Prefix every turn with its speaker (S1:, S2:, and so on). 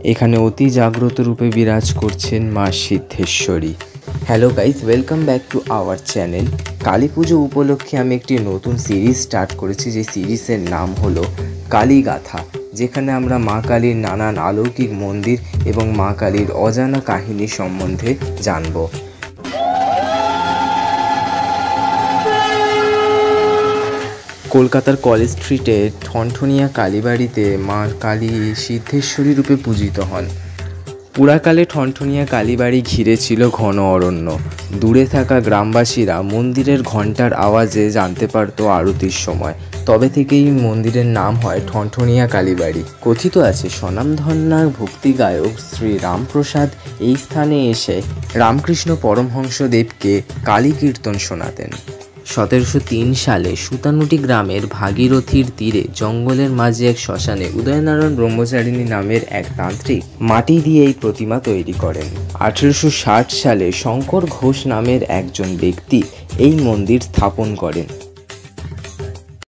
S1: এখানে অতি জাগ্রত রূপে বিরাজ করছেন মা Siddheshwari. Hello guys, welcome back to our channel. Kali Pujo উপলক্ষে আমি একটি নতুন সিরিজ স্টার্ট করেছি, যে সিরিজের নাম হলো কালীগাথা, যেখানে আমরা মা কালীর নানান অলৌকিক মন্দির এবং মা কালীর অজানা কাহিনী সম্বন্ধে জানব। কলকাতার কলেজ স্ট্রিটে ঠনঠনিয়া কালীবাড়িতে মা কালী সিদ্ধেশ্বরী রূপে পূজিত হন। পুরাকালে ঠনঠনিয়া কালীবাড়ি ঘিরে ছিল ঘন অরণ্য। দূরে থাকা গ্রামবাসীরা মন্দিরের ঘণ্টার আওয়াজে জানতে পারত আরতির সময়। তবে থেকেই মন্দিরের নাম হয় ঠনঠনিয়া কালীবাড়ি। কথিত আছে স্বনামধন্য ভক্তি গায়ক শ্রী রামপ্রসাদ এই স্থানে এসে রামকৃষ্ণ পরমহংসদেবকে কালী কীর্তন শোনাতেন। 1703 সালে সুতানুটি গ্রামের ভাগীরথীর তীরে জঙ্গলের মাঝে এক শ্মশানে উদয়নারায়ণ ব্রহ্মচারিণী নামের এক তান্ত্রিক মাটি দিয়ে এই প্রতিমা তৈরি করেন। 1860 সালে শঙ্কর ঘোষ নামের একজন ব্যক্তি এই মন্দির স্থাপন করেন।